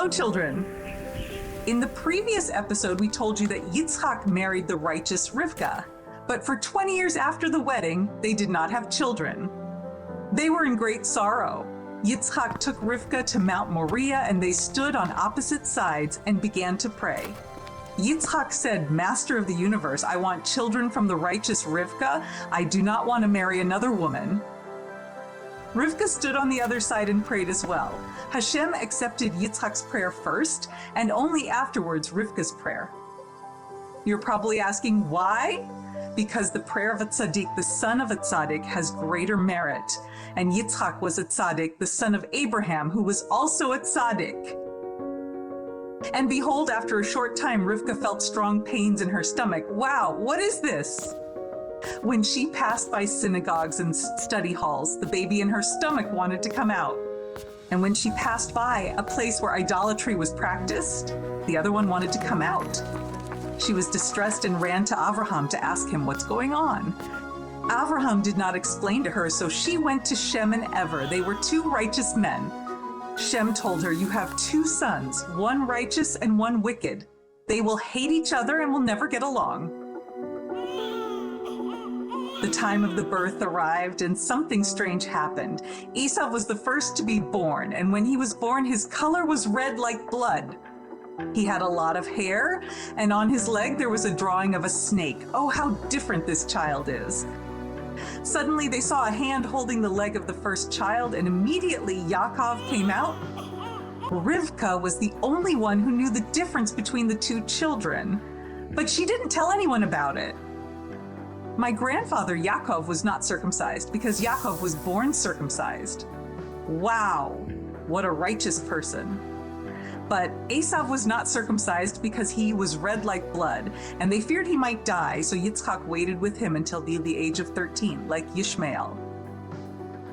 Hello, children. In the previous episode, we told you that Yitzchak married the righteous Rivka, but for 20 years after the wedding, they did not have children. They were in great sorrow. Yitzchak took Rivka to Mount Moriah, and they stood on opposite sides and began to pray. Yitzchak said, "Master of the universe, I want children from the righteous Rivka. I do not want to marry another woman." Rivka stood on the other side and prayed as well. Hashem accepted Yitzchak's prayer first, and only afterwards Rivka's prayer. You're probably asking why? Because the prayer of a tzaddik, the son of a tzaddik, has greater merit. And Yitzchak was a tzaddik, the son of Abraham, who was also a tzaddik. And behold, after a short time, Rivka felt strong pains in her stomach. Wow, what is this? When she passed by synagogues and study halls, the baby in her stomach wanted to come out. And when she passed by a place where idolatry was practiced, the other one wanted to come out. She was distressed and ran to Avraham to ask him what's going on. Avraham did not explain to her, so she went to Shem and Ever. They were two righteous men. Shem told her, "You have two sons, one righteous and one wicked. They will hate each other and will never get along." The time of the birth arrived and something strange happened. Esau was the first to be born, and when he was born, his color was red like blood. He had a lot of hair, and on his leg there was a drawing of a snake. Oh, how different this child is. Suddenly they saw a hand holding the leg of the first child, and immediately Yakov came out. Rivka was the only one who knew the difference between the two children, but she didn't tell anyone about it. My grandfather Yakov was not circumcised because Yakov was born circumcised. Wow, what a righteous person. But Esau was not circumcised because he was red like blood, and they feared he might die, so Yitzchak waited with him until the age of 13, like Yishmael.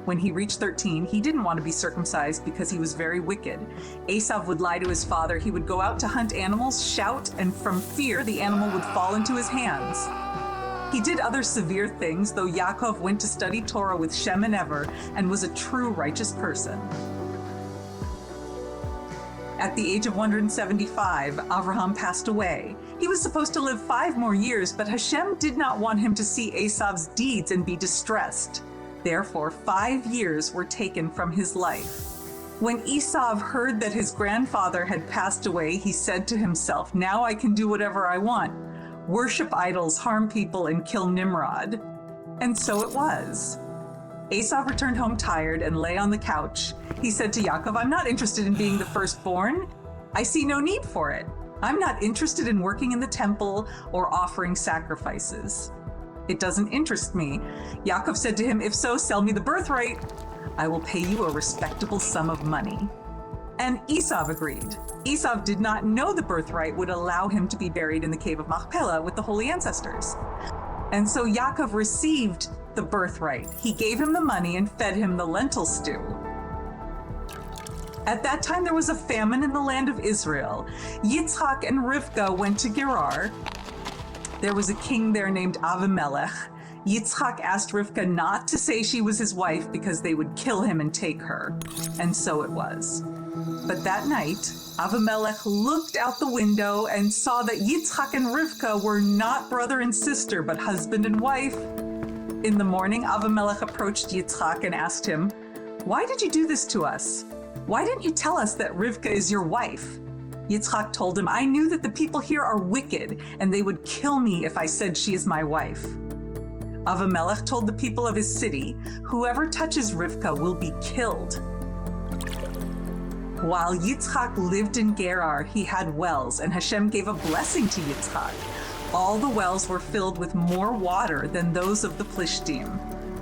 When he reached 13, he didn't want to be circumcised because he was very wicked. Esau would lie to his father. He would go out to hunt animals, shout, and from fear, the animal would fall into his hands. He did other severe things, though Yakov went to study Torah with Shem and Ever and was a true righteous person. At the age of 175, Avraham passed away. He was supposed to live 5 more years, but Hashem did not want him to see Esau's deeds and be distressed. Therefore, 5 years were taken from his life. When Esau heard that his grandfather had passed away, he said to himself, "Now I can do whatever I want. Worship idols, harm people, and kill Nimrod." And so it was. Esau returned home tired and lay on the couch. He said to Yaakov, "I'm not interested in being the firstborn. I see no need for it. I'm not interested in working in the temple or offering sacrifices. It doesn't interest me." Yaakov said to him, "If so, sell me the birthright. I will pay you a respectable sum of money." And Esau agreed. Esau did not know the birthright would allow him to be buried in the cave of Machpelah with the holy ancestors. And so Yaakov received the birthright. He gave him the money and fed him the lentil stew. At that time, there was a famine in the land of Israel. Yitzchak and Rivka went to Gerar. There was a king there named Avimelech. Yitzchak asked Rivka not to say she was his wife because they would kill him and take her. And so it was. But that night, Avimelech looked out the window and saw that Yitzchak and Rivka were not brother and sister, but husband and wife. In the morning, Avimelech approached Yitzchak and asked him, "Why did you do this to us? Why didn't you tell us that Rivka is your wife?" Yitzchak told him, "I knew that the people here are wicked, and they would kill me if I said she is my wife." Avimelech told the people of his city, "Whoever touches Rivka will be killed." While Yitzchak lived in Gerar, he had wells, and Hashem gave a blessing to Yitzchak. All the wells were filled with more water than those of the Plishtim.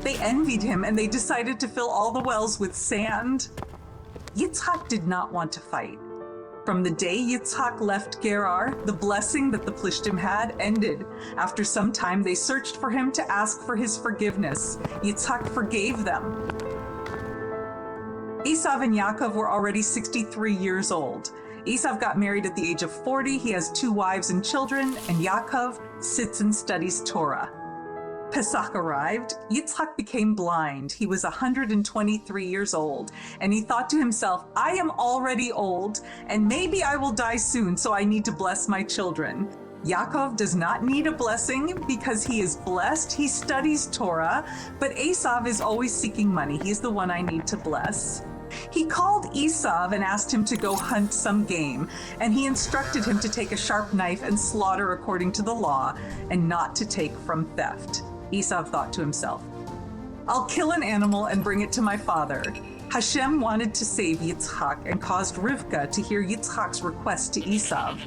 They envied him, and they decided to fill all the wells with sand. Yitzchak did not want to fight. From the day Yitzchak left Gerar, the blessing that the Plishtim had ended. After some time, they searched for him to ask for his forgiveness. Yitzchak forgave them. Esau and Yaakov were already 63 years old. Esau got married at the age of 40. He has 2 wives and children, and Yaakov sits and studies Torah. Pesach arrived, Yitzchak became blind. He was 123 years old, and he thought to himself, I am already old, and maybe I will die soon, so I need to bless my children. Yakov does not need a blessing because he is blessed. He studies Torah, but Esau is always seeking money. He's the one I need to bless. He called Esau and asked him to go hunt some game, and he instructed him to take a sharp knife and slaughter according to the law, and not to take from theft. Esau thought to himself, I'll kill an animal and bring it to my father. Hashem wanted to save Yitzchak and caused Rivka to hear Yitzchak's request to Esau.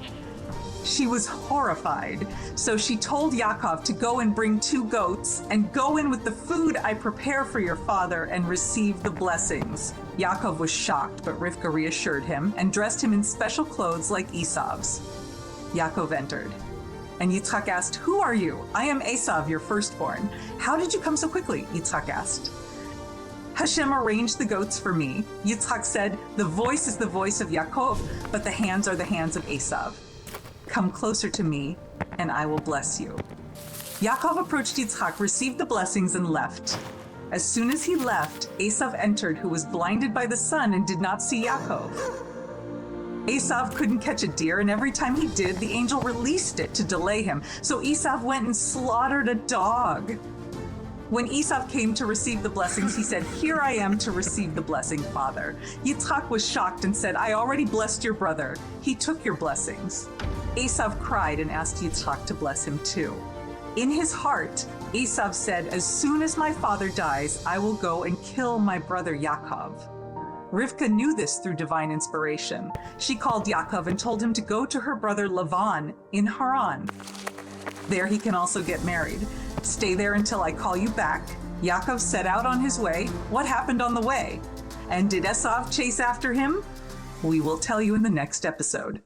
She was horrified, so she told Yakov to go and bring 2 goats and go in with the food I prepare for your father and receive the blessings. Yakov was shocked, but Rivka reassured him and dressed him in special clothes like Esau's. Yakov entered, and Yitzchak asked, Who are you? I am Esau, your firstborn. How did you come so quickly? Yitzchak asked. Hashem arranged the goats for me. Yitzchak said, The voice is the voice of Yakov, but the hands are the hands of Esau. Come closer to me, and I will bless you. Yakov approached Yitzchak, received the blessings, and left. As soon as he left, Esau entered, who was blinded by the sun and did not see Yakov. Esau couldn't catch a deer, and every time he did, the angel released it to delay him. So Esau went and slaughtered a dog. When Esau came to receive the blessings, he said, Here I am to receive the blessing, Father. Yitzchak was shocked and said, I already blessed your brother. He took your blessings. Esau cried and asked Yitzchak to bless him too. In his heart, Esau said, As soon as my father dies, I will go and kill my brother Yakov. Rivka knew this through divine inspiration. She called Yakov and told him to go to her brother Lavan in Haran. There he can also get married. Stay there until I call you back. Yakov set out on his way. What happened on the way? And did Esau chase after him? We will tell you in the next episode.